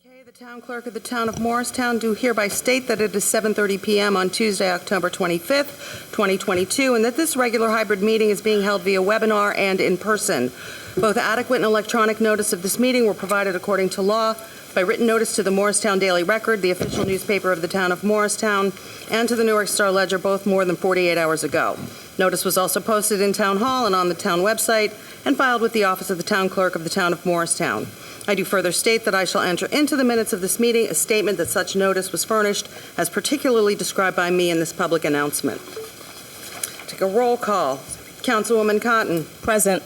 Okay, the town clerk of the town of Morristown do hereby state that it is 7:30 p.m. on Tuesday, October 25th, 2022, and that this regular hybrid meeting is being held via webinar and in person. Both adequate and electronic notice of this meeting were provided according to law by written notice to the Morristown Daily Record, the official newspaper of the town of Morristown, and to the Newark Star Ledger, both more than 48 hours ago. Notice was also posted in Town Hall and on the town website and filed with the office of the town clerk of the town of Morristown. I do further state that I shall enter into the minutes of this meeting a statement that such notice was furnished as particularly described by me in this public announcement. Take a roll call. Councilwoman Cotton. Present.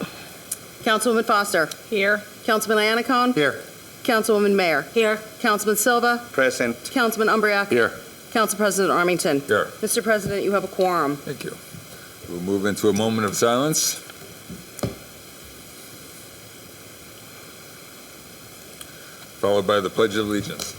Councilwoman Foster. Here. Councilman Iannacone. Here. Councilwoman Mayer. Here. Councilman Silva. Present. Councilman Umbriac. Here. Council President Armington. Here. Mr. President, you have a quorum. Thank you. We'll move into a moment of silence. Followed by the Pledge of Allegiance.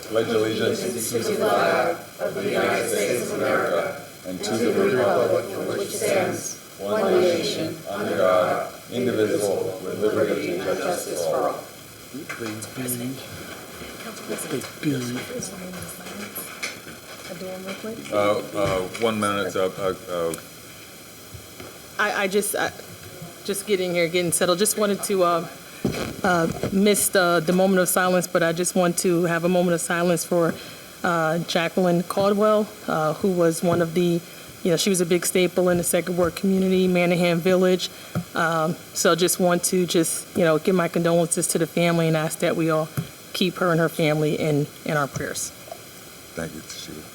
Pledge allegiance to the flag of the United States of America and to the republic for which it stands, one nation, under God, indivisible, with liberty and justice for all. One minute. I just getting here, getting settled. Just wanted to miss the moment of silence, but I just want to have a moment of silence for Jacqueline Caldwell, who was one of the, she was a big staple in the Second Ward community, Manahan Village. So just want to give my condolences to the family and ask that we all keep her and her family in our prayers. Thank you, Tashida.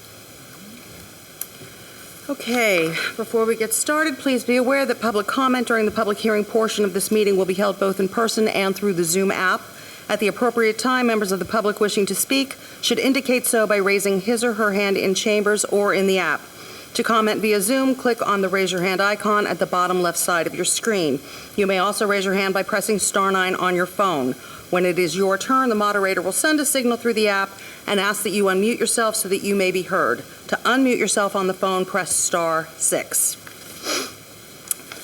Okay, before we get started, please be aware that public comment during the public hearing portion of this meeting will be held both in person and through the Zoom app. At the appropriate time, members of the public wishing to speak should indicate so by raising his or her hand in chambers or in the app. To comment via Zoom, click on the raise your hand icon at the bottom left side of your screen. You may also raise your hand by pressing *9 on your phone. When it is your turn, the moderator will send a signal through the app and ask that you unmute yourself so that you may be heard. To unmute yourself on the phone, press *6.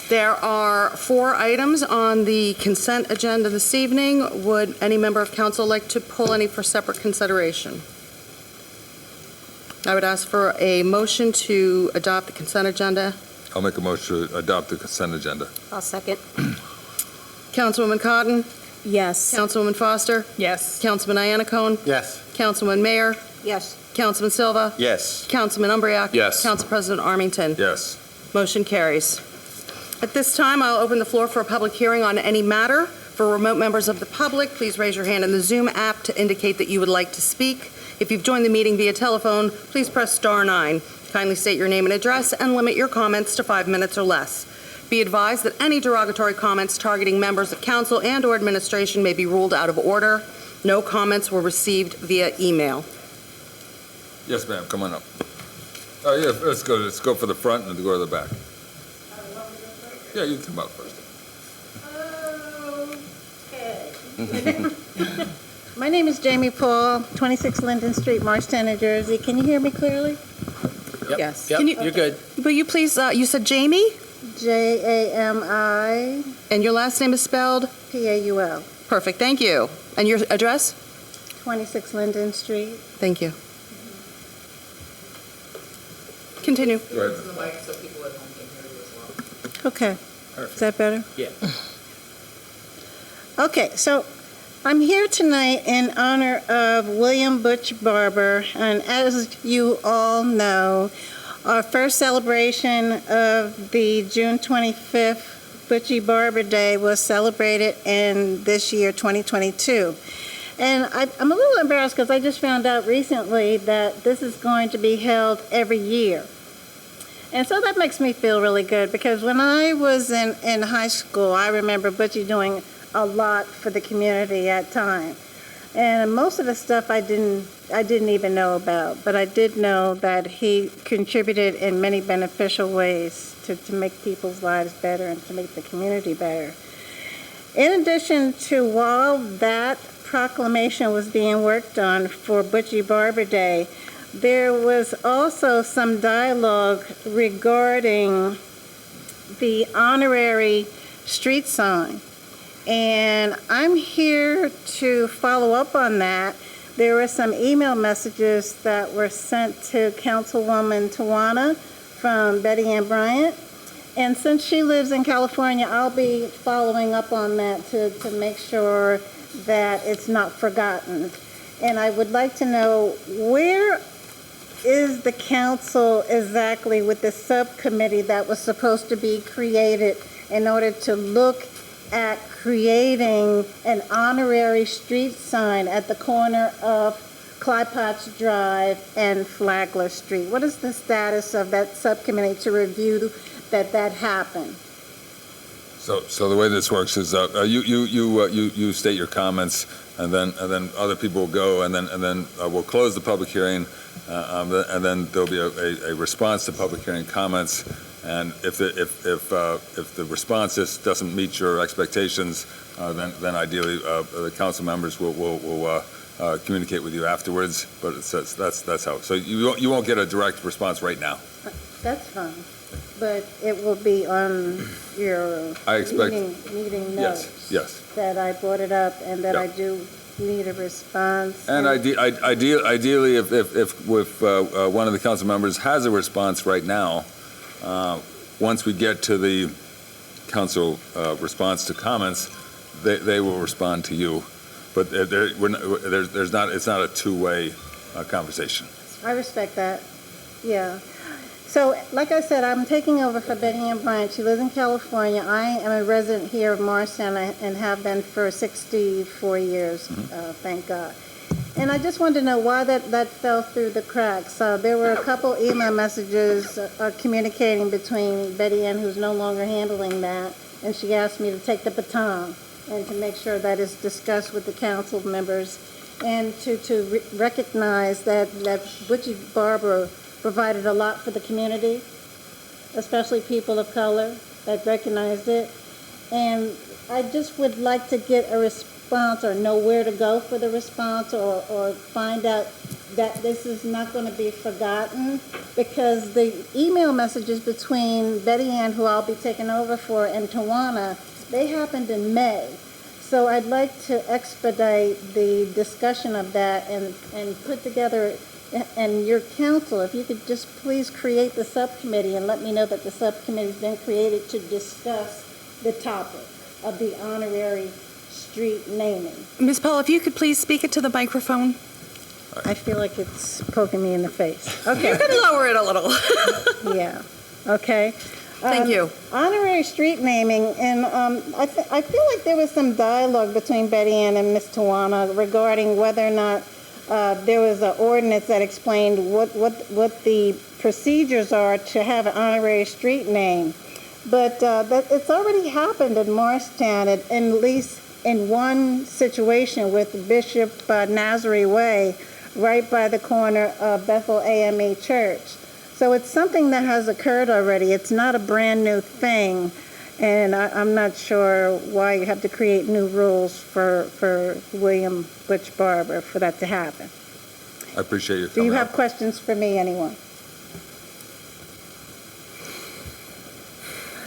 There are 4 items on the consent agenda this evening. Would any member of council like to pull any for separate consideration? I would ask for a motion to adopt the consent agenda. I'll make a motion to adopt the consent agenda. I'll second. Councilwoman Cotton? Yes. Councilwoman Foster? Yes. Councilman Iannacone? Yes. Councilman Mayer? Yes. Councilman Silva? Yes. Councilman Umbriac? Yes. Council President Armington? Yes. Motion carries. At this time, I'll open the floor for a public hearing on any matter. For remote members of the public, please raise your hand in the Zoom app to indicate that you would like to speak. If you've joined the meeting via telephone, please press *9. Kindly state your name and address and limit your comments to 5 minutes or less. Be advised that any derogatory comments targeting members of council and/or administration may be ruled out of order. No comments were received via email. Yes, ma'am. Come on up. Oh, yeah. Let's go for the front and go to the back. Yeah, you can come up first. Okay. My name is Jamie Paul, 26 Linden Street, Morristown, New Jersey. Can you hear me clearly? Yep. Yes. Yep. You're good. Will you please, you said Jamie? Jami And your last name is spelled? Paul. Perfect, thank you. And your address? 26 Linden Street. Thank you. Continue. Go ahead. Okay. Is that better? Yeah. Okay, so I'm here tonight in honor of William Butch Barber, and as you all know, our first celebration of the June 25th Butchie Barber Day was celebrated in this year, 2022. And I'm a little embarrassed because I just found out recently that this is going to be held every year. And so that makes me feel really good because when I was in high school, I remember Butchie doing a lot for the community at time. And most of the stuff I didn't even know about, but I did know that he contributed in many beneficial ways to make people's lives better and to make the community better. In addition to while that proclamation was being worked on for Butchie Barber Day, there was also some dialogue regarding the honorary street sign. And I'm here to follow up on that. There were some email messages that were sent to Councilwoman Tawana from Betty Ann Bryant. And since she lives in California, I'll be following up on that to make sure that it's not forgotten. And I would like to know, where is the council exactly with the subcommittee that was supposed to be created in order to look at creating an honorary street sign at the corner of Clyde Potts Drive and Flagler Street? What is the status of that subcommittee to review that happened? So the way this works is, you state your comments, and then other people will go, and then we'll close the public hearing, and then there'll be a response to public hearing comments. And if the response doesn't meet your expectations, then ideally the council members will communicate with you afterwards. But that's how. So you won't get a direct response right now. That's fine, but it will be on your meeting notes. Yes. That I brought it up and that Yeah. I do need a response. And ideally, if one of the council members has a response right now, once we get to the council response to comments, they will respond to you. But it's not a two-way conversation. I respect that, yeah. So, like I said, I'm taking over for Betty Ann Bryant. She lives in California. I am a resident here of Morristown and have been for 64 years, thank God. And I just wanted to know why that fell through the cracks. There were a couple email messages communicating between Betty Ann, who's no longer handling that, and she asked me to take the baton and to make sure that is discussed with the council members and to recognize that Butchie Barber provided a lot for the community, especially people of color that recognized it. And I just would like to get a response or know where to go for the response or find out that this is not going to be forgotten, because the email messages between Betty Ann, who I'll be taking over for, and Tawana, they happened in May. So I'd like to expedite the discussion of that and put together, and your council, if you could just please create the subcommittee and let me know that the subcommittee's been created to discuss the topic of the honorary street naming. Ms. Paul, if you could please speak it to the microphone. I feel like it's poking me in the face. Okay. You can lower it a little. Yeah, okay. Thank you. Honorary street naming, and I feel like there was some dialogue between Betty Ann and Ms. Tawana regarding whether or not there was an ordinance that explained what the procedures are to have an honorary street name. But it's already happened in Morristown, at least in one situation with Bishop Nazare Way, right by the corner of Bethel AME Church. So it's something that has occurred already. It's not a brand new thing, and I'm not sure why you have to create new rules for William Butch Barber for that to happen. I appreciate you Do coming you have up. questions for me, anyone?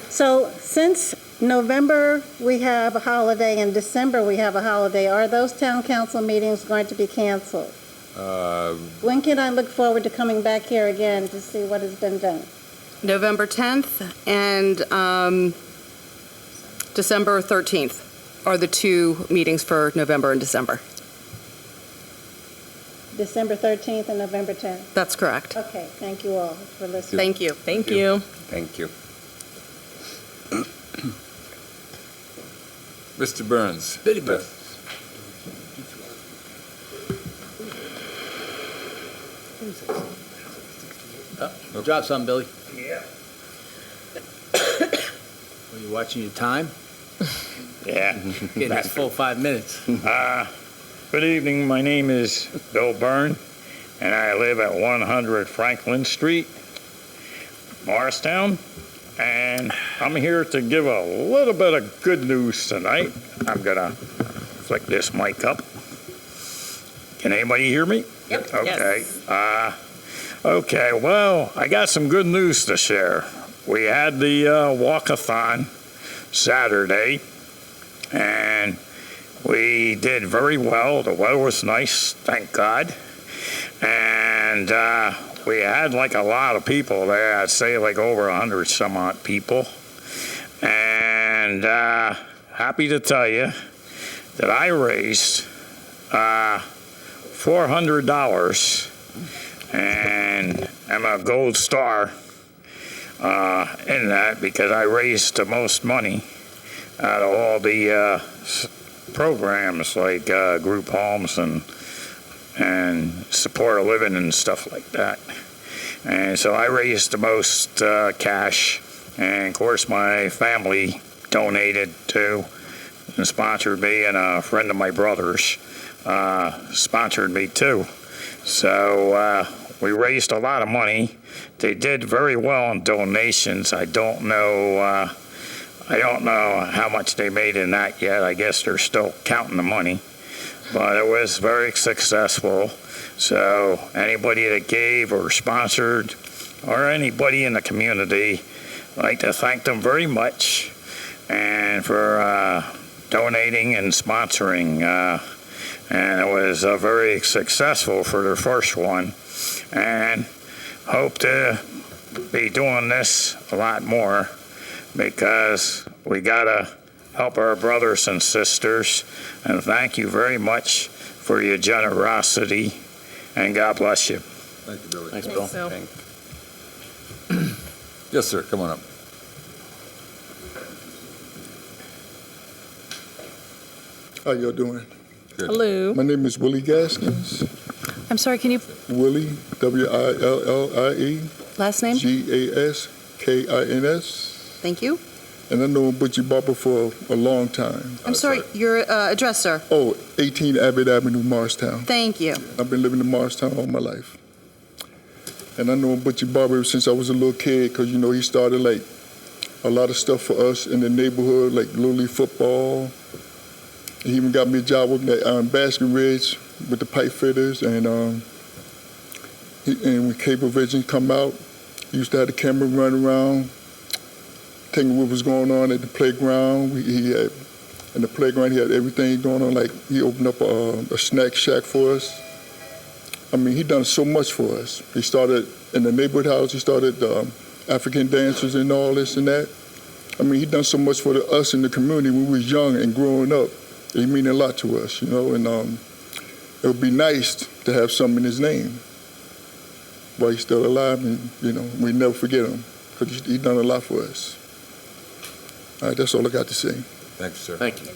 So since November we have a holiday and December we have a holiday, are those town council meetings going to be canceled? When can I look forward to coming back here again to see what has been done? November 10th and December 13th are the two meetings for November and December. December 13th and November 10th? That's correct. Okay, thank you all for listening. Thank you. Thank you. Thank you. Mr. Burns. Billy Burns. Drop something, Billy. Yeah. Are you watching your time? Yeah. Getting this full 5 minutes. Good evening. My name is Bill Byrne, and I live at 100 Franklin Street, Morristown. And I'm here to give a little bit of good news tonight. I'm gonna flick this mic up. Can anybody hear me? Yep. Okay. Yes. Okay, well, I got some good news to share. We had the walkathon Saturday, and we did very well. The weather was nice, thank God. And we had like a lot of people there. I'd say like over 100 some odd people. And happy to tell you that I raised $400, and I'm a gold star in that because I raised the most money out of all the programs like group homes and support of living and stuff like that. And so I raised the most cash, and of course my family donated too and sponsored me, and a friend of my brother's sponsored me too. So we raised a lot of money. They did very well in donations. I don't know how much they made in that yet. I guess they're still counting the money. But it was very successful. So anybody that gave or sponsored or anybody in the community, I'd like to thank them very much and for donating and sponsoring. And it was very successful for their first one. And hope to be doing this a lot more because we got to help our brothers and sisters. And thank you very much for your generosity, and God bless you. Thank you, Billy. Thanks, Bill. So, Yes, sir, come on up. How y'all doing? hello. My name is Willie Gaskins. I'm sorry, can you, Willie, W-I-L-L-I-E, last name? G-A-S-K-I-N-S. Thank you. And I know Butchie Barber for a long time. I'm sorry, your address, sir. Oh, 18 Abbott Avenue, Morristown. Thank you. I've been living in Morristown all my life. And I know Butchie Barber since I was a little kid because, you know, he started like a lot of stuff for us in the neighborhood, like Little League football. He even got me a job working at Baskin Ridge with the pipe fitters. And when Cablevision come out, he used to have the camera run around, taking what was going on at the playground. He had, in the playground, he had everything going on. Like he opened up a snack shack for us. I mean, he done so much for us. He started in the neighborhood house. He started African dancers and all this and that. I mean, he done so much for us in the community when we was young and growing up. He mean a lot to us, you know. And it would be nice to have something in his name while he's still alive, and you know, we never forget him because he done a lot for us. All right, that's all I got to say. Thank you, sir. Thank you.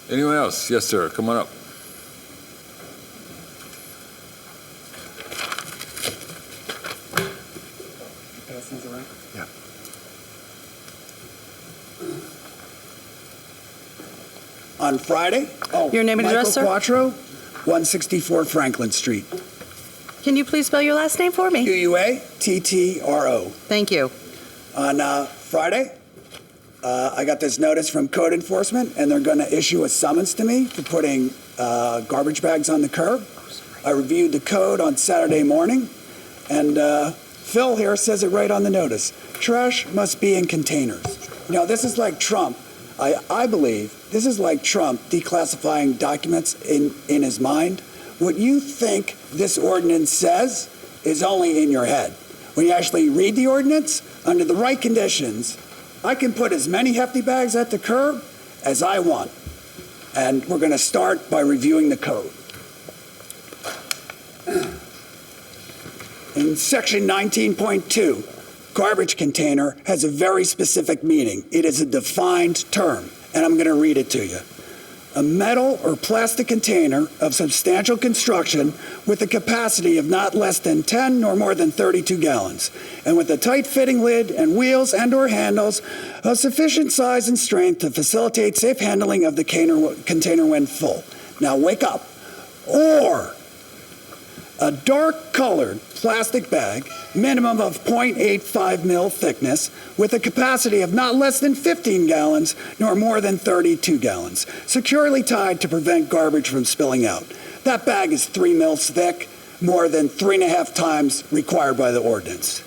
Anyone else? Yes, sir, come on up. On Friday? Oh, Your name and address, sir? Michael Quattro, 164 Franklin Street. Can you please spell your last name for me? Q-U-A-T-T-R-O. Thank you. On Friday, I got this notice from code enforcement, and they're going to issue a summons to me for putting garbage bags on the curb. I reviewed the code on Saturday morning, and Phil here says it right on the notice. Trash must be in containers. You know, this is like Trump. I believe this is like Trump declassifying documents in his mind. What you think this ordinance says is only in your head. When you actually read the ordinance, under the right conditions, I can put as many hefty bags at the curb as I want. And we're going to start by reviewing the code. In section 19.2, garbage container has a very specific meaning. It is a defined term, and I'm going to read it to you. A metal or plastic container of substantial construction with a capacity of not less than 10 nor more than 32 gallons, and with a tight-fitting lid and wheels and/or handles of sufficient size and strength to facilitate safe handling of the container when full. Now wake up. Or a dark-colored plastic bag, minimum of 0.85 mil thickness, with a capacity of not less than 15 gallons nor more than 32 gallons, securely tied to prevent garbage from spilling out. That bag is 3 mils thick, more than 3.5 times required by the ordinance.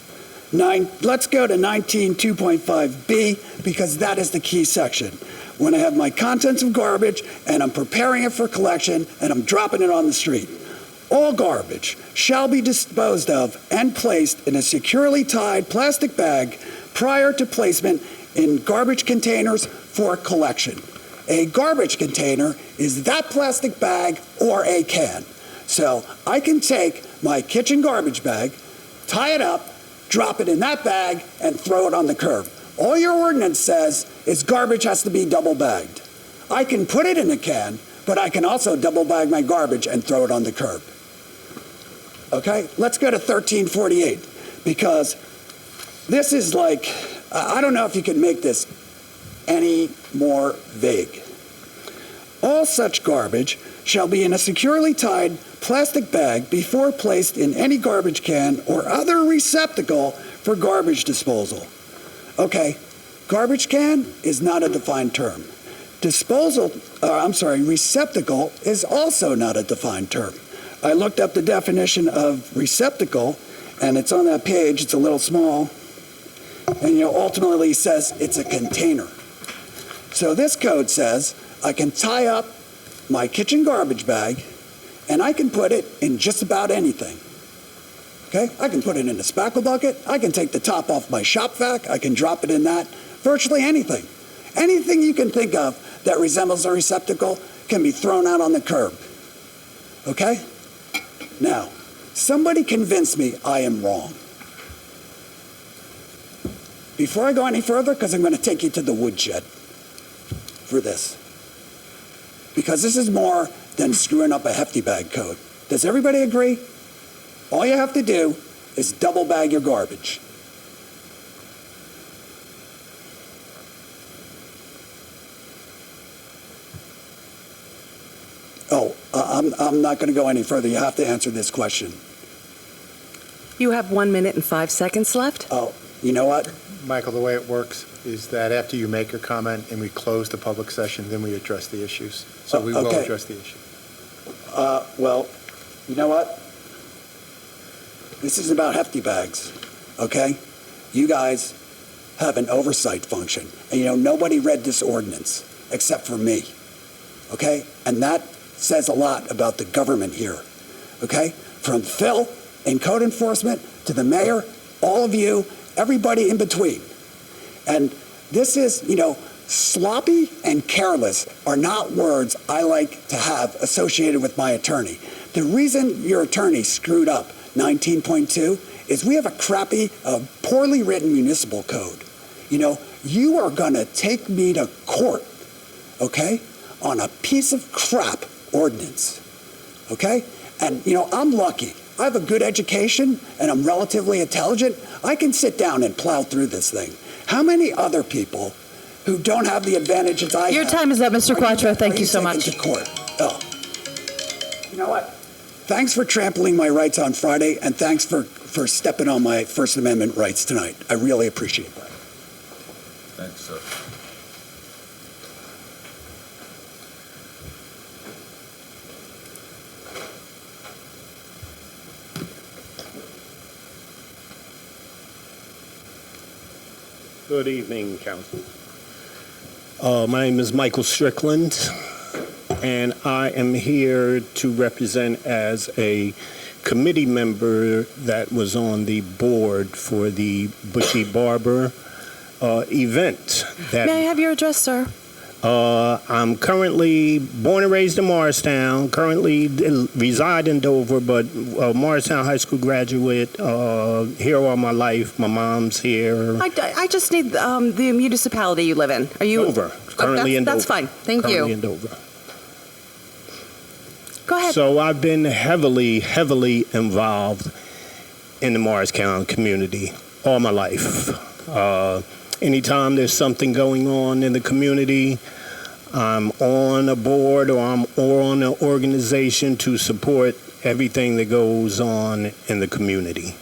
Let's go to 19.2.5B because that is the key section. When I have my contents of garbage and I'm preparing it for collection and I'm dropping it on the street. All garbage shall be disposed of and placed in a securely tied plastic bag prior to placement in garbage containers for collection. A garbage container is that plastic bag or a can. So I can take my kitchen garbage bag, tie it up, drop it in that bag, and throw it on the curb. All your ordinance says is garbage has to be double bagged. I can put it in a can, but I can also double bag my garbage and throw it on the curb. Okay, let's go to 1348 because this is like, I don't know if you can make this any more vague. All such garbage shall be in a securely tied plastic bag before placed in any garbage can or other receptacle for garbage disposal. Okay, garbage can is not a defined term. Receptacle is also not a defined term. I looked up the definition of receptacle, and it's on that page. It's a little small, and ultimately says it's a container. So this code says I can tie up my kitchen garbage bag, and I can put it in just about anything. Okay, I can put it in a spackle bucket. I can take the top off my shop vac. I can drop it in that. Virtually anything. Anything you can think of that resembles a receptacle can be thrown out on the curb. Okay? Now, somebody convince me I am wrong. Before I go any further, because I'm going to take you to the woodshed for this. Because this is more than screwing up a hefty bag code. Does everybody agree? All you have to do is double bag your garbage. I'm not going to go any further. You have to answer this question. You have 1 minute and 5 seconds left. Oh, you know what? Michael, the way it works is that after you make your comment and we close the public session, then we address the issues. So we will okay. address the issue. Well, you know what? This is about hefty bags, okay? You guys have an oversight function. And nobody read this ordinance except for me, okay? And that says a lot about the government here, okay? From Phil in code enforcement to the mayor, all of you, everybody in between. And this is, sloppy and careless are not words I like to have associated with my attorney. The reason your attorney screwed up 19.2 is we have a crappy, poorly written municipal code. You are going to take me to court, okay, on a piece of crap ordinance, okay? And, I'm lucky. I have a good education, and I'm relatively intelligent. I can sit down and plow through this thing. How many other people who don't have the advantages I have? Your time is up, Mr. Quattro. Thank you so much. To court? Oh. You know what? Thanks for trampling my rights on Friday, and thanks for stepping on my First Amendment rights tonight. I really appreciate that. Thanks, sir. Good evening, Council. My name is Michael Strickland, and I am here to represent as a committee member that was on the board for the Bushy Barber event. May I have your address, sir? I'm currently born and raised in Morristown, currently reside in Dover, but Morristown High School graduate, here all my life. My mom's here. I just need the municipality you live in. Are you? Dover. Currently in Dover. That's fine. Thank you. Currently in Dover. Go ahead. So I've been heavily involved in the Morristown community all my life. Anytime there's something going on in the community, I'm on a board or I'm on an organization to support everything that goes on in the community.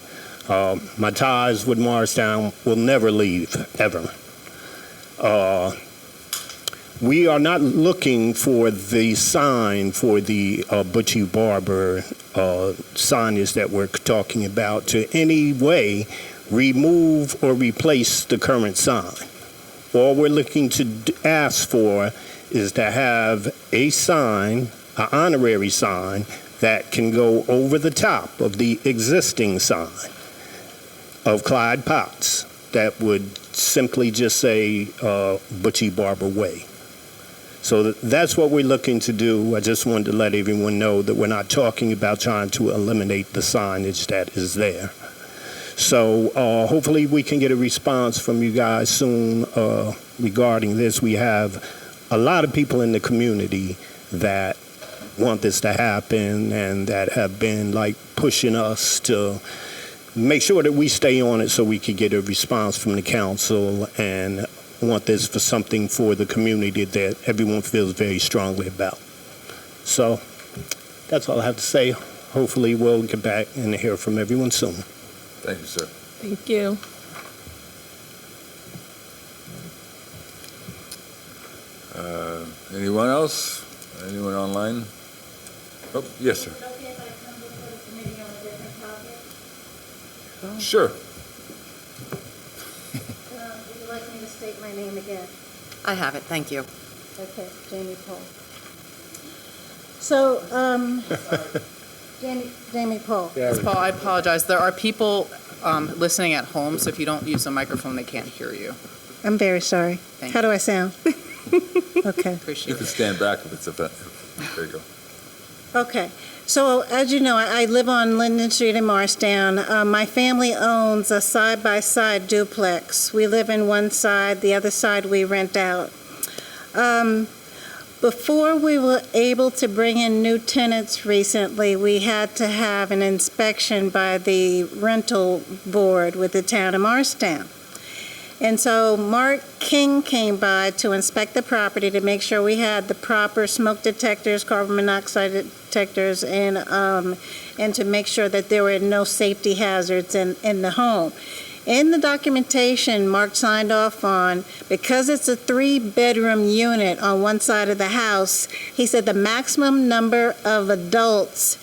My ties with Morristown will never leave, ever. We are not looking for the sign for the Butchie Barber signage that we're talking about to any way remove or replace the current sign. All we're looking to ask for is to have a sign, an honorary sign, that can go over the top of the existing sign of Clyde Potts that would simply just say Butchie Barber Way. So that's what we're looking to do. I just wanted to let everyone know that we're not talking about trying to eliminate the signage that is there. So hopefully we can get a response from you guys soon regarding this. We have a lot of people in the community that want this to happen and that have been like pushing us to make sure that we stay on it so we can get a response from the council, and want this for something for the community that everyone feels very strongly about. So that's all I have to say. Hopefully we'll get back and hear from everyone soon. Thank you, sir. Thank you. Anyone else? Anyone online? Oh, yes, sir. Sure. Would you like me to state my name again? I have it, thank you. Okay, Jamie Paul. So, Jamie Paul. Ms. Paul, I apologize. There are people listening at home, so if you don't use the microphone, they can't hear you. I'm very sorry. Thank How do I sound? Okay. Appreciate You it. can stand back if it's effective. There you go. Okay. So, as you know, I live on Linden Street in Morristown. My family owns a side-by-side duplex. We live in one side, the other side we rent out. Before we were able to bring in new tenants recently, we had to have an inspection by the rental board with the town of Morristown. And so Mark King came by to inspect the property to make sure we had the proper smoke detectors, carbon monoxide detectors, and to make sure that there were no safety hazards in the home. In the documentation Mark signed off on, because it's a 3-bedroom unit on one side of the house, he said the maximum number of adults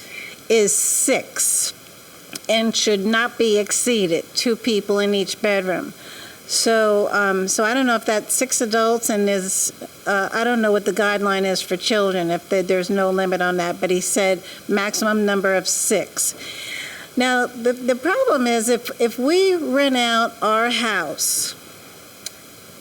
is 6 and should not be exceeded, 2 people in each bedroom. So I don't know if that's 6 adults, and I don't know what the guideline is for children, if there's no limit on that, but he said maximum number of 6. Now, the problem is if we rent out our house,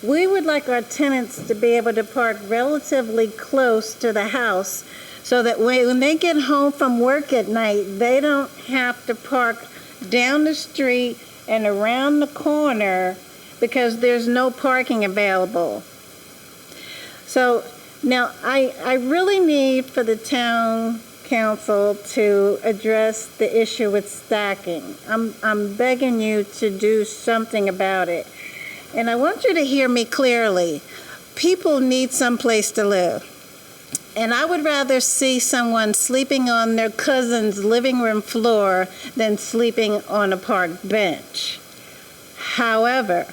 we would like our tenants to be able to park relatively close to the house so that when they get home from work at night, they don't have to park down the street and around the corner because there's no parking available. So now I really need for the town council to address the issue with stacking. I'm begging you to do something about it. And I want you to hear me clearly. People need some place to live. And I would rather see someone sleeping on their cousin's living room floor than sleeping on a park bench. However,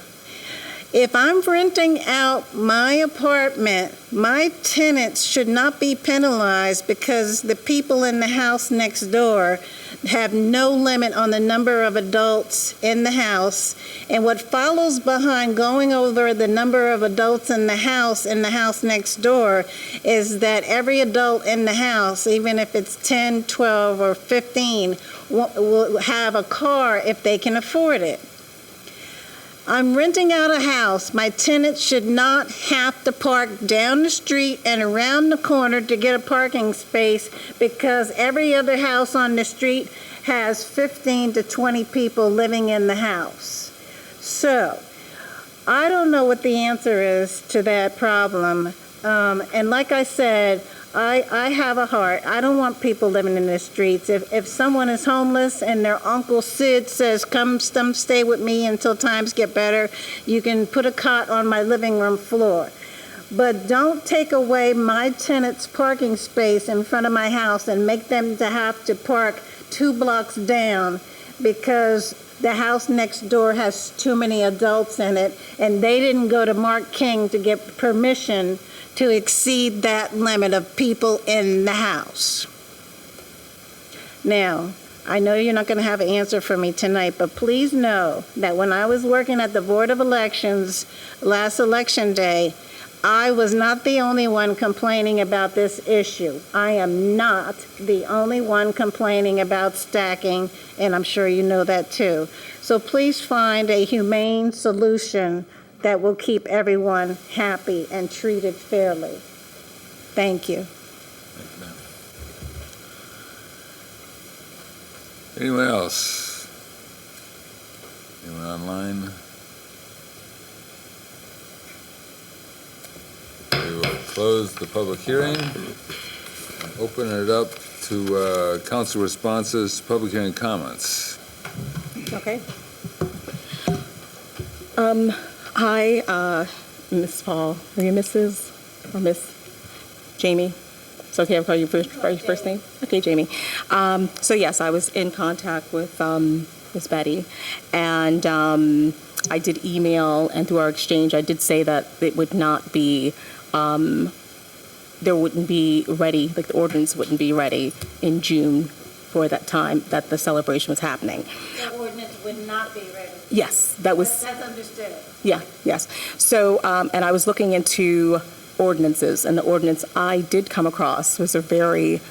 if I'm renting out my apartment, my tenants should not be penalized because the people in the house next door have no limit on the number of adults in the house. And what follows behind going over the number of adults in the house next door is that every adult in the house, even if it's 10, 12, or 15, will have a car if they can afford it. I'm renting out a house. My tenants should not have to park down the street and around the corner to get a parking space because every other house on the street has 15 to 20 people living in the house. So, I don't know what the answer is to that problem. And like I said, I have a heart. I don't want people living in the streets. If someone is homeless and their Uncle Sid says, come stay with me until times get better, you can put a cot on my living room floor. But don't take away my tenant's parking space in front of my house and make them to have to park 2 blocks down because the house next door has too many adults in it and they didn't go to Mark King to get permission to exceed that limit of people in the house. Now, I know you're not going to have an answer for me tonight, but please know that when I was working at the Board of Elections last election day, I was not the only one complaining about this issue. I am not the only one complaining about stacking, and I'm sure you know that too. So please find a humane solution that will keep everyone happy and treated fairly. Thank you. Anyone else? Anyone online? We will close the public hearing and open it up to council responses, public hearing comments. Okay. Hi, Ms. Paul. Are you Mrs. or Miss Jamie? It's okay, I'll call you by your first name? Okay, Jamie. So yes, I was in contact with Ms. Betty, and I did email, and through our exchange, I did say that it would not be, there wouldn't be ready, like the ordinance wouldn't be ready in June for that time that the celebration was happening. The ordinance would not be ready. Yes, that was. That's understood. Yeah, yes. So, and I was looking into ordinances, and the ordinance I did come across was a very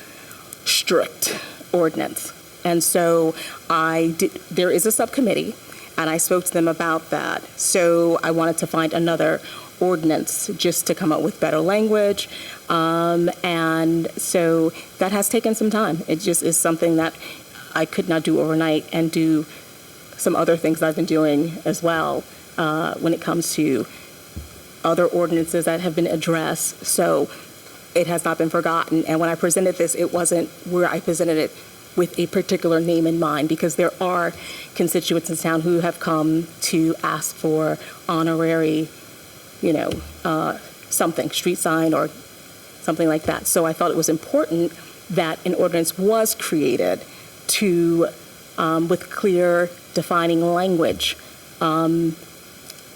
strict ordinance. And so there is a subcommittee, and I spoke to them about that. So I wanted to find another ordinance just to come up with better language. And so that has taken some time. It just is something that I could not do overnight, and do some other things that I've been doing as well when it comes to other ordinances that have been addressed. So it has not been forgotten. And when I presented this, it wasn't where I presented it with a particular name in mind, because there are constituents in town who have come to ask for honorary, something, street sign or something like that. So I thought it was important that an ordinance was created to, with clear defining language in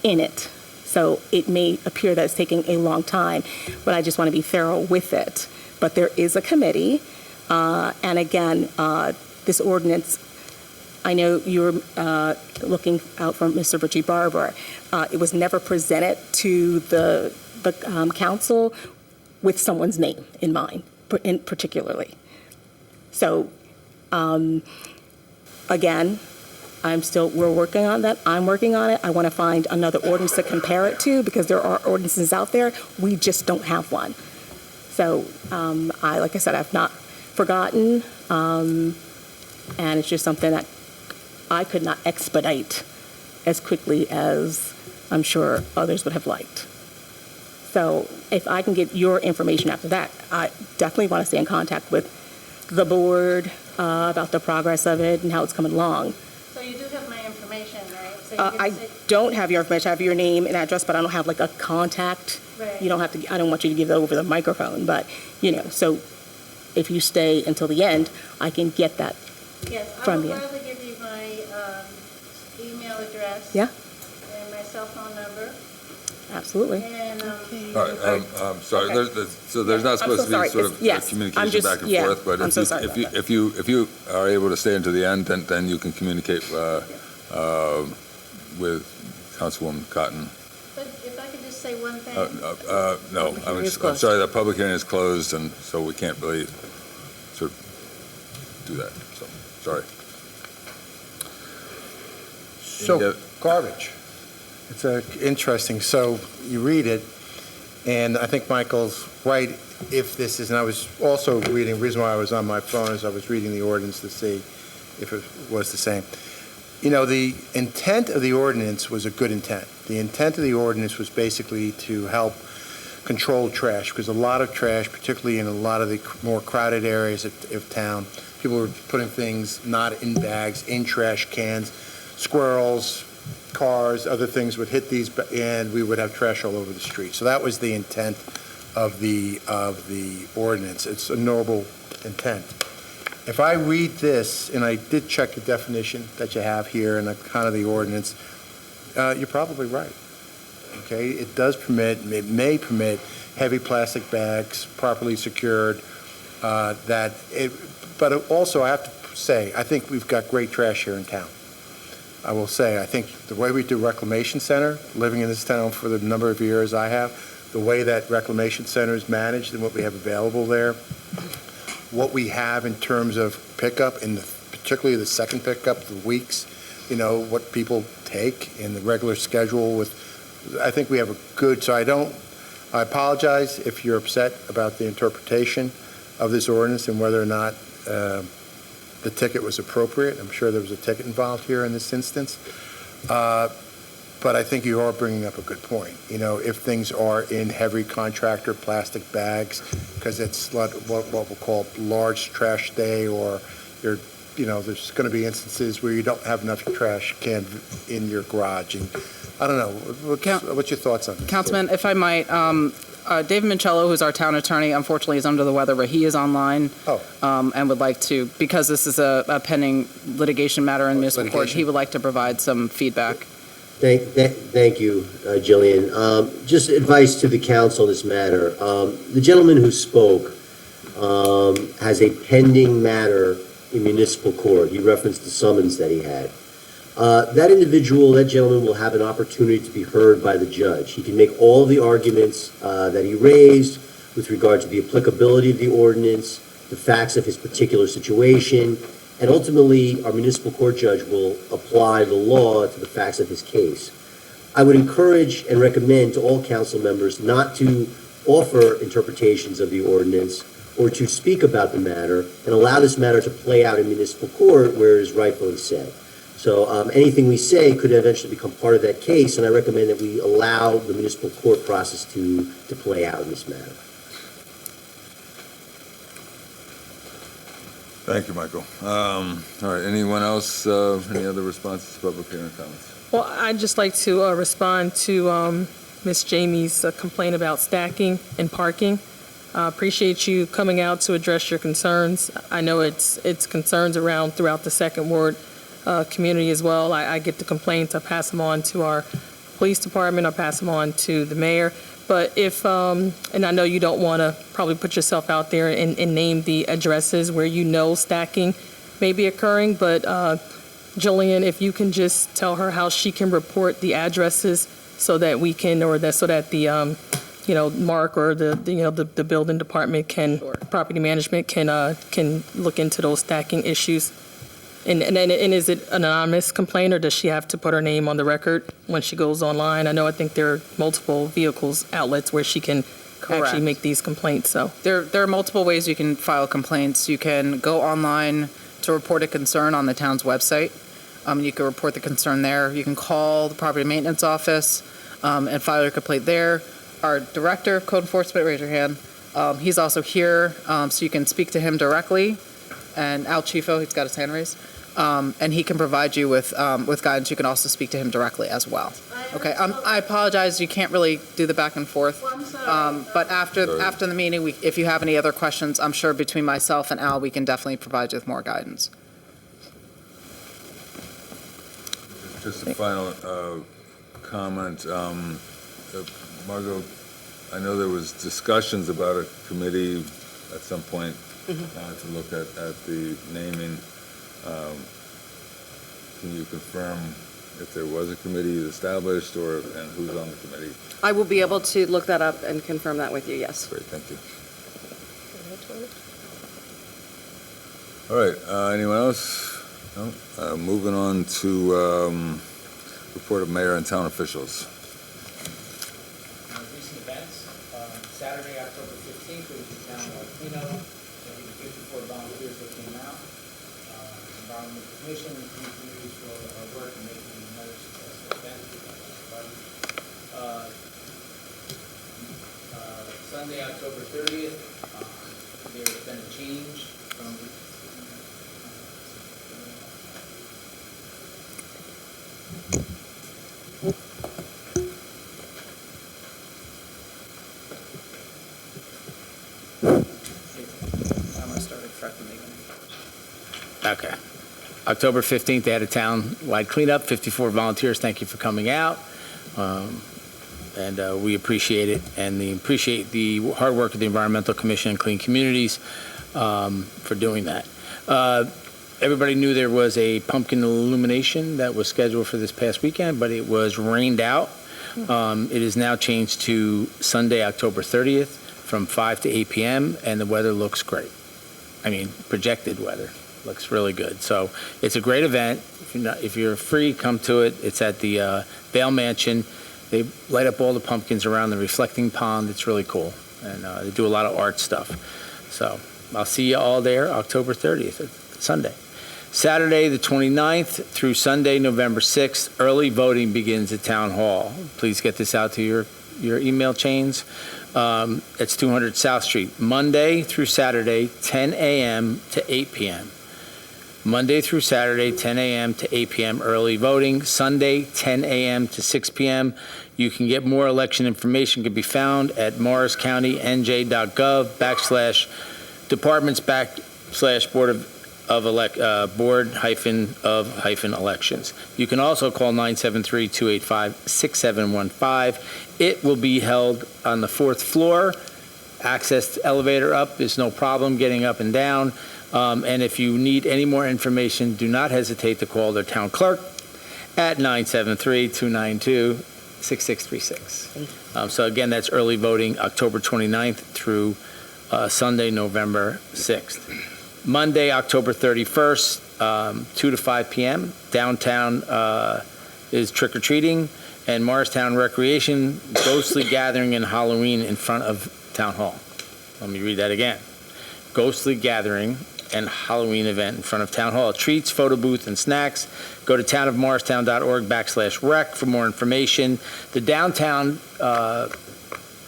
it. So it may appear that it's taking a long time, but I just want to be thorough with it. But there is a committee, and again, this ordinance, I know you're looking out for Mr. Richie Barber. It was never presented to the council with someone's name in mind, particularly. So, again, we're working on that. I'm working on it. I want to find another ordinance to compare it to, because there are ordinances out there. We just don't have one. So, like I said, I've not forgotten, and it's just something that I could not expedite as quickly as I'm sure others would have liked. So if I can get your information after that, I definitely want to stay in contact with the board about the progress of it and how it's coming along. So you do have my information, right? So I don't have your information. I have your name and address, but I don't have like a contact. Right. You don't have to. I don't want you to give that over the microphone, but so if you stay until the end, I can get that from you. Yes, I will gladly give you my email address. Yeah. And my cell phone number. Absolutely. And, All right, I'm sorry. Okay. So there's not supposed to be sort of Yes, communication back and forth, but if you are able to stay until the end, then you can communicate with Councilwoman Cotton. But if I could just say one thing. No, I'm sorry. The public hearing is closed, and so we can't really sort of do that. So sorry. So garbage. It's interesting. So you read it, and I think Michael's right. If this is, and I was also reading, the reason why I was on my phone is I was reading the ordinance to see if it was the same. The intent of the ordinance was a good intent. The intent of the ordinance was basically to help control trash, because a lot of trash, particularly in a lot of the more crowded areas of town, people were putting things not in bags, in trash cans, squirrels, cars, other things would hit these, and we would have trash all over the street. So that was the intent of the ordinance. It's a noble intent. If I read this, and I did check the definition that you have here and kind of the ordinance, you're probably right. Okay, it may permit heavy plastic bags properly secured. But also I have to say, I think we've got great trash here in town. I will say, I think the way we do Reclamation Center, living in this town for the number of years I have, the way that Reclamation Center is managed and what we have available there, what we have in terms of pickup, particularly the second pickup, the weeks, what people take in the regular schedule I think we have a good, I apologize if you're upset about the interpretation of this ordinance and whether or not the ticket was appropriate. I'm sure there was a ticket involved here in this instance. But I think you are bringing up a good point. If things are in heavy contractor plastic bags, because it's what we'll call large trash day, or there's going to be instances where you don't have enough trash can in your garage. And I don't know. What's your thoughts on this? Councilman, if I might, David Mincello, who's our town attorney, unfortunately is under the weather, but he is online. And would like to, because this is a pending litigation matter in municipal court, he would like to provide some feedback. Thank you, Jillian. Just advice to the council on this matter. The gentleman who spoke has a pending matter in municipal court. He referenced the summons that he had. That gentleman will have an opportunity to be heard by the judge. He can make all the arguments that he raised with regard to the applicability of the ordinance, the facts of his particular situation, and ultimately our municipal court judge will apply the law to the facts of his case. I would encourage and recommend to all council members not to offer interpretations of the ordinance or to speak about the matter and allow this matter to play out in municipal court where it is rightfully said. So anything we say could eventually become part of that case, and I recommend that we allow the municipal court process to play out in this matter. Thank you, Michael. All right, anyone else, any other responses to public hearing comments? Well, I'd just like to respond to Ms. Jamie's complaint about stacking and parking. Appreciate you coming out to address your concerns. I know it's concerns around throughout the Second Ward community as well. I get the complaints. I pass them on to our police department. I pass them on to the mayor. But if, and I know you don't want to probably put yourself out there and name the addresses where stacking may be occurring, but Jillian, if you can just tell her how she can report the addresses so that we can, so that the Mark or the building department property management can look into those stacking issues. And is it an anonymous complaint, or does she have to put her name on the record when she goes online? I think there are multiple outlets where she can actually make these complaints. So There are multiple ways you can file complaints. You can go online to report a concern on the town's website. You can report the concern there. You can call the property maintenance office and file your complaint there. Our director of code enforcement, raise your hand. He's also here, so you can speak to him directly. And Al Chifo, he's got his hand raised. And he can provide you with guidance. You can also speak to him directly as well. Okay, I apologize, you can't really do the back and forth. Well, I'm sorry. But after the meeting, if you have any other questions, I'm sure between myself and Al, we can definitely provide you with more guidance. Just a final comment. Margot, I know there was discussions about a committee at some point to look at the naming. Can you confirm if there was a committee established and who's on the committee? I will be able to look that up and confirm that with you, yes. Great, thank you. All right, anyone else? No? Moving on to report of mayor and town officials. Recent events, Saturday, October 15th, there was a town cleanup. There were 54 volunteers that came out. Environmental Commission and communities for our work in making another successful event. Sunday, October 30th, there's been a change from I'm going to start at the beginning. Okay. October 15th, they had a town-wide cleanup, 54 volunteers. Thank you for coming out. And we appreciate it, and appreciate the hard work of the Environmental Commission and Clean Communities for doing that. Everybody knew there was a pumpkin illumination that was scheduled for this past weekend, but it was rained out. It is now changed to Sunday, October 30th, from 5 to 8 p.m., and the weather looks great. I mean, projected weather looks really good. So it's a great event. If you're free, come to it. It's at the Vail Mansion. They light up all the pumpkins around the reflecting pond. It's really cool, and they do a lot of art stuff. So I'll see you all there October 30th, Sunday. Saturday, the 29th through Sunday, November 6th, early voting begins at Town Hall. Please get this out to your email chains. It's 200 South Street, Monday through Saturday, 10 a.m. to 8 p.m. Monday through Saturday, 10 a.m. to 8 p.m. early voting. Sunday, 10 a.m. to 6 p.m. You can get more election information can be found at morriscountynj.gov/board-of-elections. You can also call 973-285-6715. It will be held on the 4th floor. Access to elevator up is no problem getting up and down. And if you need any more information, do not hesitate to call their town clerk at 973-292-6636. So again, that's early voting October 29th through Sunday, November 6th. Monday, October 31st, 2 to 5 p.m. Downtown is trick-or-treating, and Morristown Recreation, ghostly gathering and Halloween in front of Town Hall. Let me read that again. Ghostly gathering and Halloween event in front of Town Hall. Treats, photo booth, and snacks. Go to townofmorristown.org/rec for more information. The downtown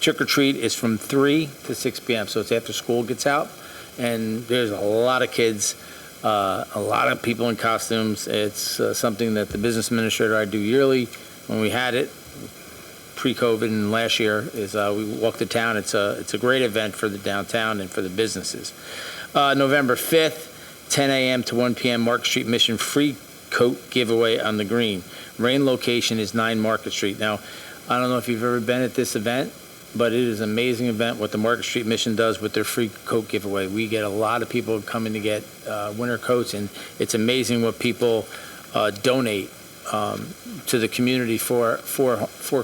trick-or-treat is from 3 to 6 p.m., so it's after school gets out. And there's a lot of kids, a lot of people in costumes. It's something that the business administrator I do yearly. When we had it pre-COVID and last year, is we walk the town. It's a great event for the downtown and for the businesses. November 5th, 10 a.m. to 1 p.m. Market Street Mission free coat giveaway on the green. Rain location is 9 Market Street. Now, I don't know if you've ever been at this event, but it is an amazing event what the Market Street Mission does with their free coat giveaway. We get a lot of people coming to get winter coats, and it's amazing what people donate to the community for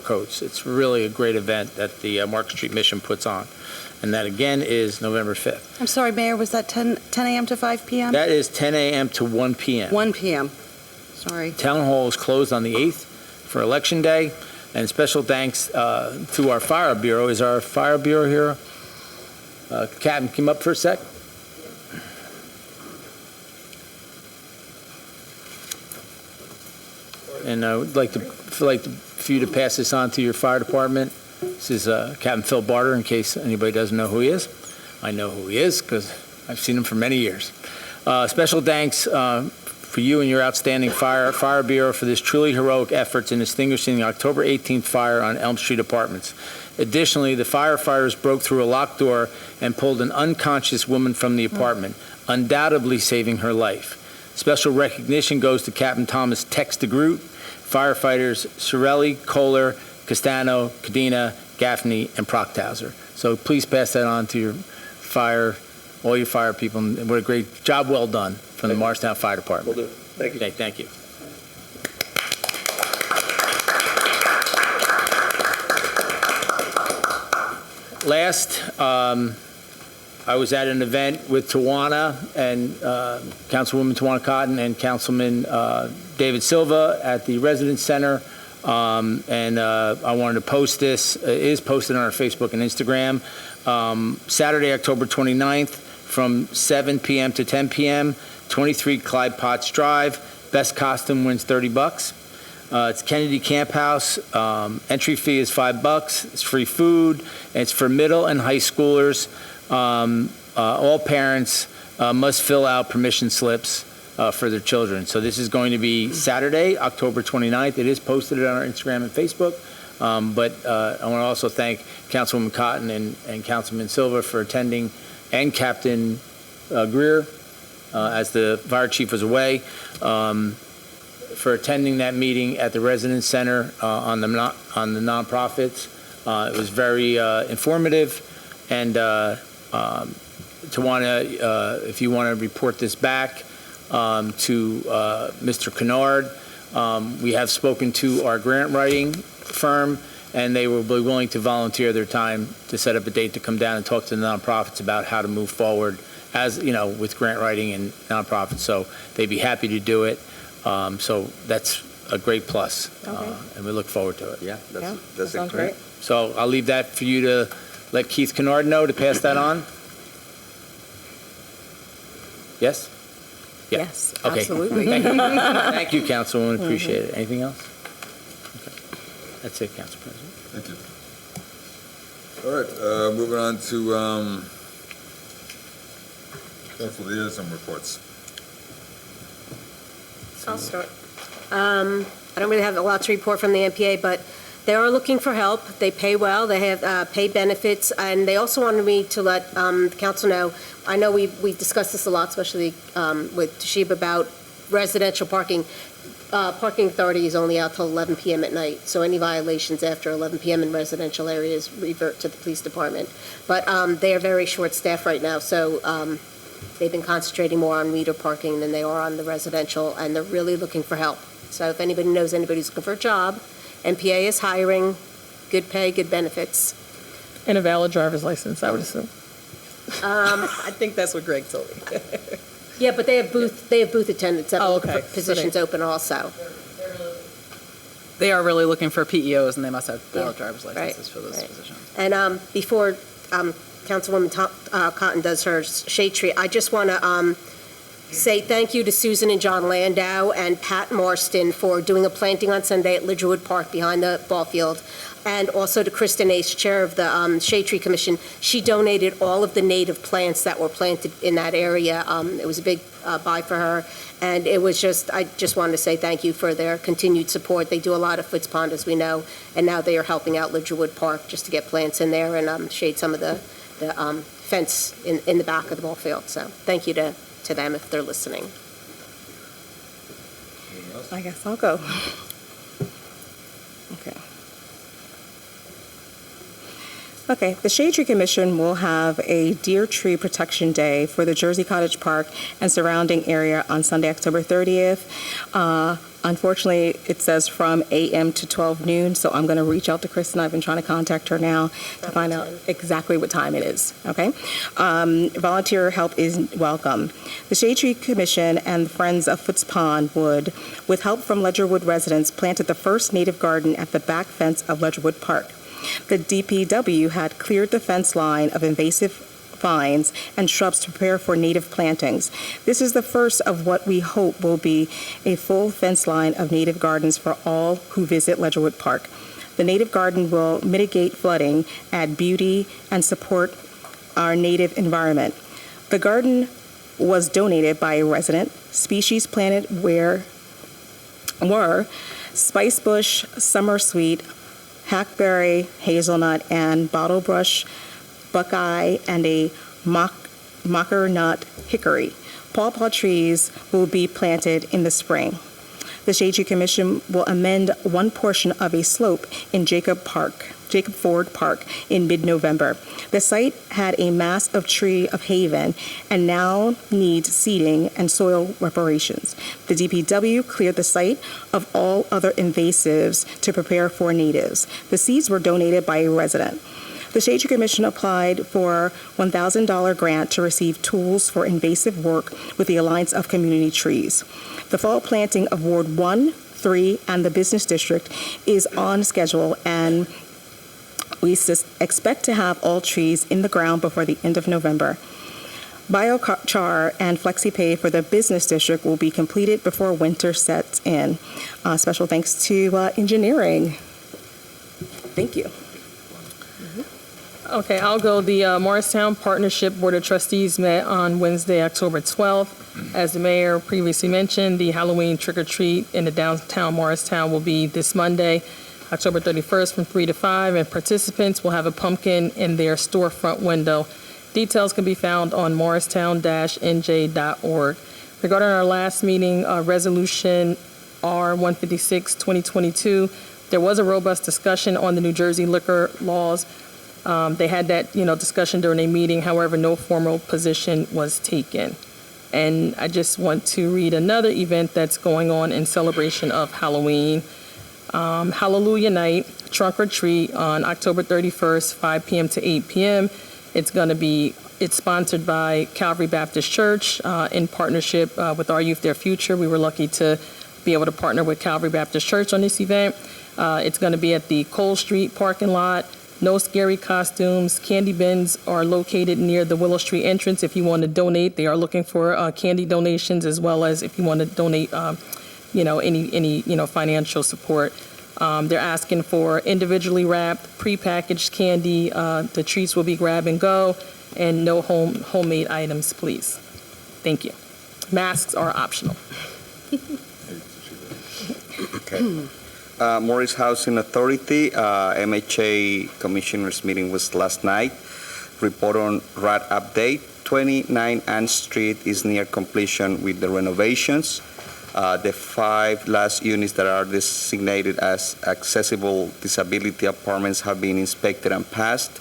coats. It's really a great event that the Market Street Mission puts on. And that, again, is November 5th. I'm sorry, Mayor, was that 10 a.m. to 5 p.m.? That is 10 a.m. to 1 p.m. 1 p.m. Sorry. Town Hall is closed on the 8th for Election Day. And special thanks to our Fire Bureau. Is our Fire Bureau here? Captain, come up for a sec. And I would like for you to pass this on to your fire department. This is Captain Phil Barter, in case anybody doesn't know who he is. I know who he is because I've seen him for many years. Special thanks for you and your outstanding Fire Bureau for this truly heroic efforts in extinguishing the October 18th fire on Elm Street Apartments. Additionally, the firefighters broke through a locked door and pulled an unconscious woman from the apartment, undoubtedly saving her life. Special recognition goes to Captain Thomas Tex DeGroot, firefighters Sorelli, Kohler, Castano, Cadena, Gaffney, and Procthauser. So please pass that on to your all your fire people. What a great job, well done from the Morristown Fire Department. Will do. Thank you. Okay, thank you. Last, I was at an event with Tawana and Councilwoman Tawana Cotton and Councilman David Silva at the Residence Center. And I wanted to post this. It is posted on our Facebook and Instagram. Saturday, October 29th from 7 p.m. to 10 p.m., 23 Clyde Potts Drive. Best costume wins $30. It's Kennedy Camp House. Entry fee is $5. It's free food. It's for middle and high schoolers. All parents must fill out permission slips for their children. So this is going to be Saturday, October 29th. It is posted on our Instagram and Facebook. But I want to also thank Councilwoman Cotton and Councilman Silva for attending, and Captain Greer, as the fire chief was away, for attending that meeting at the Residence Center on the nonprofits. It was very informative, and if you want to report this back, to Mr. Kennard. We have spoken to our grant writing firm, and they will be willing to volunteer their time to set up a date to come down and talk to the nonprofits about how to move forward as, with grant writing and nonprofits. So they'd be happy to do it. So that's a great plus, and we look forward to it. Yeah, Yeah, that's sounds great. So I'll leave that for you to let Keith Kennard know to pass that on. Yes? Yeah. Yes, Okay. absolutely. Thank you. Thank you, Councilwoman. Appreciate it. Anything else? Okay. That's it, Council President. Thank you. All right, moving on to council liaison reports. I'll start. I don't really have a lot to report from the MPA, but they are looking for help. They pay well. They have paid benefits, and they also wanted me to let the council know. I know we discussed this a lot, especially with Toshiba, about residential parking. Parking authority is only out till 11 p.m. at night, so any violations after 11 p.m. in residential areas revert to the police department. But they are very short-staffed right now, so they've been concentrating more on meter parking than they are on the residential, and they're really looking for help. So if anybody knows anybody who's looking for a job, MPA is hiring, good pay, good benefits. And a valid driver's license, I would assume. I think that's what Greg told me. Yeah, but they have booth attendants that are looking for positions open also. They are really looking for PEOs, and they must have valid Yeah, driver's licenses for those positions. And before Councilwoman Cotton does her shade tree, I just want to say thank you to Susan and John Landau and Pat Marston for doing a planting on Sunday at Lidgerwood Park behind the ball field, and also to Kristen Ace, chair of the Shade Tree Commission. She donated all of the native plants that were planted in that area. It was a big buy for her, and it was I just wanted to say thank you for their continued support. They do a lot of Foots Pond, as we know, and now they are helping out Lidgerwood Park just to get plants in there and shade some of the fence in the back of the ball field. So thank you to them if they're listening. I guess I'll go. Okay, the Shade Tree Commission will have a Deer Tree Protection Day for the Jersey Cottage Park and surrounding area on Sunday, October 30th. Unfortunately, it says from 8 a.m. to 12 noon, so I'm going to reach out to Kristen. I've been trying to contact her now to find out exactly what time it is, okay? Volunteer help is welcome. The Shade Tree Commission and Friends of Foots Pond would, with help from Ledgerwood residents, planted the first native garden at the back fence of Ledgerwood Park. The DPW had cleared the fence line of invasive vines and shrubs to prepare for native plantings. This is the first of what we hope will be a full fence line of native gardens for all who visit Ledgerwood Park. The native garden will mitigate flooding, add beauty, and support our native environment. The garden was donated by a resident. Species planted were spicebush, summer sweet, hackberry, hazelnut, and bottlebrush, buckeye, and a mocker nut hickory. Pawpaw trees will be planted in the spring. The Shade Tree Commission will amend one portion of a slope in Jacob Ford Park in mid-November. The site had a mass of tree of haven and now needs seeding and soil reparations. The DPW cleared the site of all other invasives to prepare for natives. The seeds were donated by a resident. The Shade Tree Commission applied for a $1,000 grant to receive tools for invasive work with the Alliance of Community Trees. The fall planting of Ward 1, 3, and the Business District is on schedule, and we expect to have all trees in the ground before the end of November. Biochar and FlexiPay for the Business District will be completed before winter sets in. Special thanks to engineering. Thank you. Okay, I'll go. The Morristown Partnership Board of Trustees met on Wednesday, October 12th. As the mayor previously mentioned, the Halloween trick-or-treat in the downtown Morristown will be this Monday, October 31st from 3 to 5, and participants will have a pumpkin in their storefront window. Details can be found on morristown-nj.org. Regarding our last meeting, Resolution R-156-2022, there was a robust discussion on the New Jersey liquor laws. They had that, discussion during a meeting. However, no formal position was taken. And I just want to read another event that's going on in celebration of Halloween. Hallelujah Night, Trunk or Treat on October 31st, 5 p.m. to 8 p.m. It's sponsored by Calvary Baptist Church in partnership with Our Youth, Their Future. We were lucky to be able to partner with Calvary Baptist Church on this event. It's going to be at the Cole Street parking lot. No scary costumes. Candy bins are located near the Willow Street entrance. If you want to donate, they are looking for candy donations, as well as if you want to donate, any financial support. They're asking for individually wrapped, prepackaged candy. The treats will be grab and go, and no homemade items, please. Thank you. Masks are optional. Okay. Morris Housing Authority, MHA Commissioners meeting was last night. Report on RAD update. 29 Ann Street is near completion with the renovations. The 5 last units that are designated as accessible disability apartments have been inspected and passed.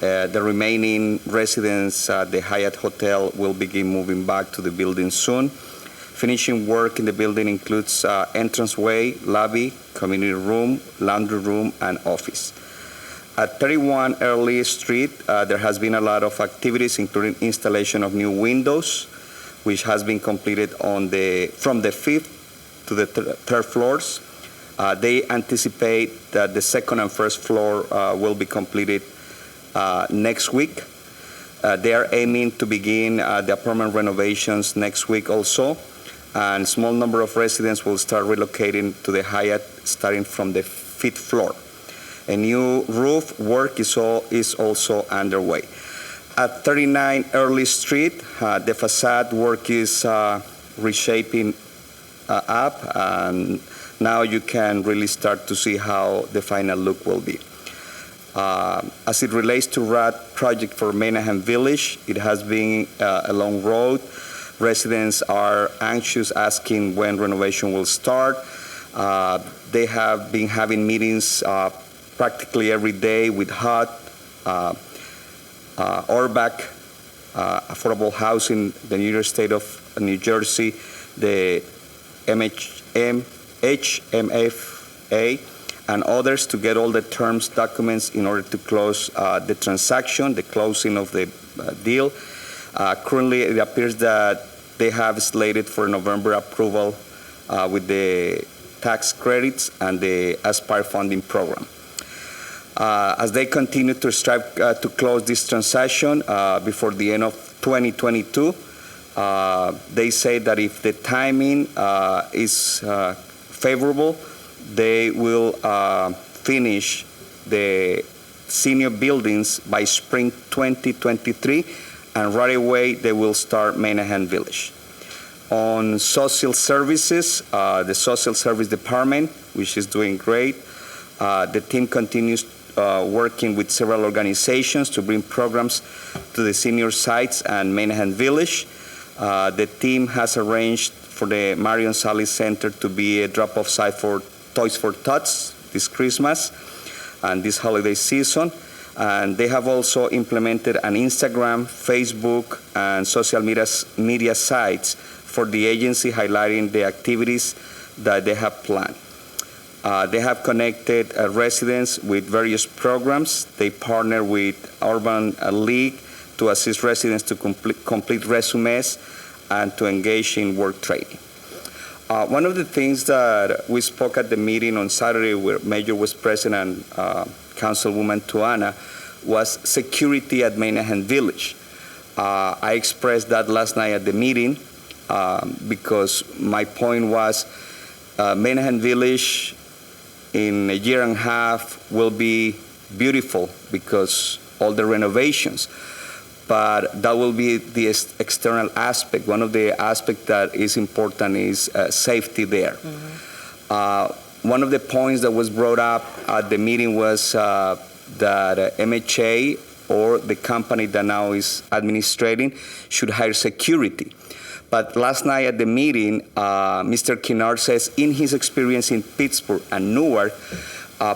The remaining residents at the Hyatt Hotel will begin moving back to the building soon. Finishing work in the building includes entranceway, lobby, community room, laundry room, and office. At 31 Early Street, there has been a lot of activities, including installation of new windows, which has been completed from the 5th to the 3rd floors. They anticipate that the 2nd and 1st floor will be completed next week. They are aiming to begin the apartment renovations next week also. And small number of residents will start relocating to the Hyatt starting from the 5th floor. A new roof work is also underway. At 39 Early Street, the facade work is reshaping up, and now you can really start to see how the final look will be. As it relates to RAD project for Maynahan Village, it has been a long road. Residents are anxious, asking when renovation will start. They have been having meetings practically every day with HUD, ORBAC, Affordable Housing, the New York State of New Jersey, the HMFA, and others to get all the terms documents in order to close the transaction, the closing of the deal. Currently, it appears that they have slated for November approval with the tax credits and the Aspire funding program. As they continue to strive to close this transaction before the end of 2022, they say that if the timing is favorable, they will finish the senior buildings by spring 2023, and right away they will start Maynahan Village. On social services, the social service department, which is doing great, the team continues working with several organizations to bring programs to the senior sites and Maynahan Village. The team has arranged for the Marion Sally Center to be a drop-off site for Toys for Tots this Christmas and this holiday season. And they have also implemented an Instagram, Facebook, and social media sites for the agency, highlighting the activities that they have planned. They have connected residents with various programs. They partner with Urban League to assist residents to complete resumes and to engage in work training. One of the things that we spoke at the meeting on Saturday, where Mayor was present and Councilwoman Tuana, was security at Maynahan Village. I expressed that last night at the meeting because my point was Maynahan Village in a year and a half will be beautiful because all the renovations. But that will be the external aspect. One of the aspects that is important is safety there. Mm-hmm. One of the points that was brought up at the meeting was that MHA or the company that now is administrating should hire security. But last night at the meeting, Mr. Kinnard says in his experience in Pittsburgh and Newark,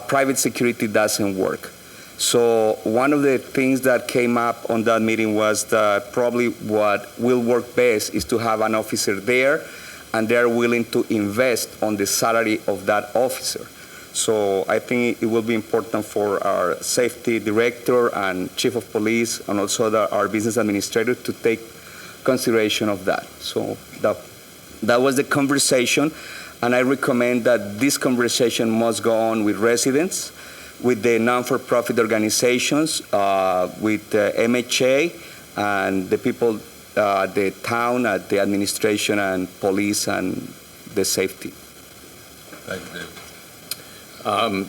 private security doesn't work. So one of the things that came up on that meeting was that probably what will work best is to have an officer there, and they're willing to invest on the salary of that officer. So I think it will be important for our safety director and chief of police and also our business administrator to take consideration of that. So that was the conversation, and I recommend that this conversation must go on with residents, with the non-for-profit organizations, with MHA, and the people, the town, the administration, and police, and the safety. Thank you, Dave.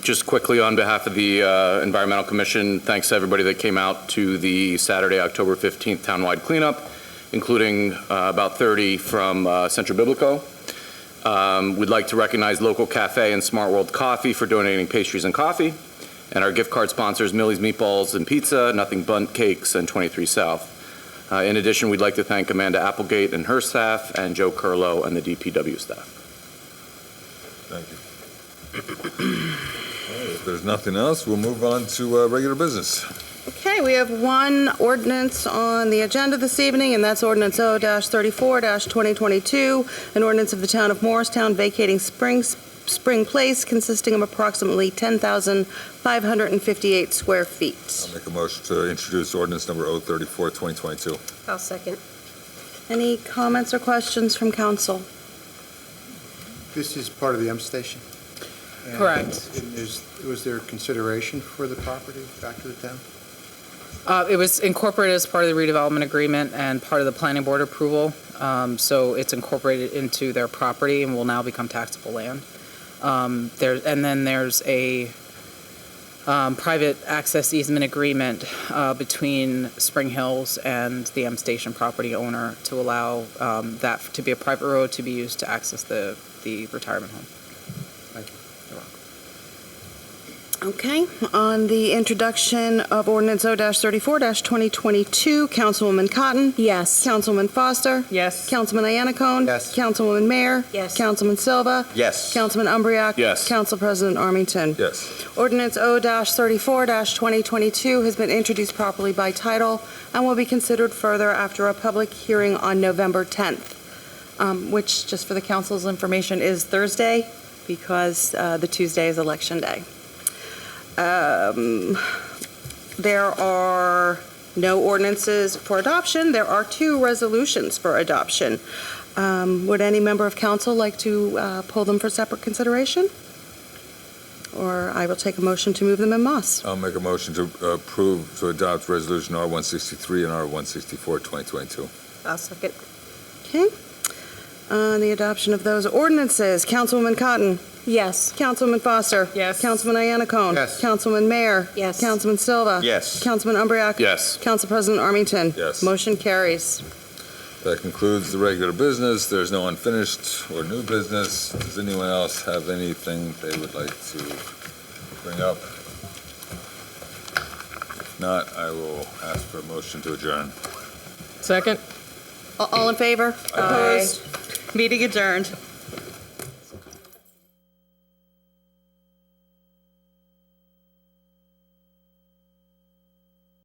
Just quickly, on behalf of the Environmental Commission, thanks to everybody that came out to the Saturday, October 15th townwide cleanup, including about 30 from Centro Biblico. We'd like to recognize Local Cafe and Smart World Coffee for donating pastries and coffee, and our gift card sponsors, Millie's Meatballs and Pizza, Nothing Bundt Cakes, and 23 South. In addition, we'd like to thank Amanda Applegate and her staff, and Joe Curlow and the DPW staff. Thank you. If there's nothing else, we'll move on to regular business. Okay, we have one ordinance on the agenda this evening, and that's ordinance O-34-2022, an ordinance of the town of Morristown vacating Spring Place consisting of approximately 10,558 square feet. I'll make a motion to introduce ordinance number O-34-2022. I'll second. Any comments or questions from council? This is part of the M Station? And Correct. Was there consideration for the property back to the town? It was incorporated as part of the redevelopment agreement and part of the planning board approval. So it's incorporated into their property and will now become taxable land. There's a private access easement agreement between Spring Hills and the M Station property owner to allow that to be a private road to be used to access the retirement home. Thank you. Okay, on the introduction of ordinance O-34-2022, Councilwoman Cotton? Yes. Councilman Foster? Yes. Councilman Iannacone? Yes. Councilwoman Mayer? Yes. Councilman Silva? Yes. Councilman Umbriak? Yes. Council President Armington? Yes. Ordinance O-34-2022 has been introduced properly by title and will be considered further after a public hearing on November 10th, which, just for the council's information, is Thursday because the Tuesday is Election Day. There are no ordinances for adoption. There are 2 resolutions for adoption. Would any member of council like to pull them for separate consideration? Or I will take a motion to move them en masse. I'll make a motion to approve, to adopt resolution R-163 and R-164, 2022. I'll second. Okay. On the adoption of those ordinances, Councilwoman Cotton? Yes. Councilman Foster? Yes. Councilman Iannacone? Yes. Councilman Mayer? Yes. Councilman Silva? Yes. Councilman Umbriak? Yes. Council President Armington? Yes. Motion carries. That concludes the regular business. There's no unfinished or new business. Does anyone else have anything they would like to bring up? If not, I will ask for a motion to adjourn. Second? All in favor? Aye. Opposed? Meeting adjourned.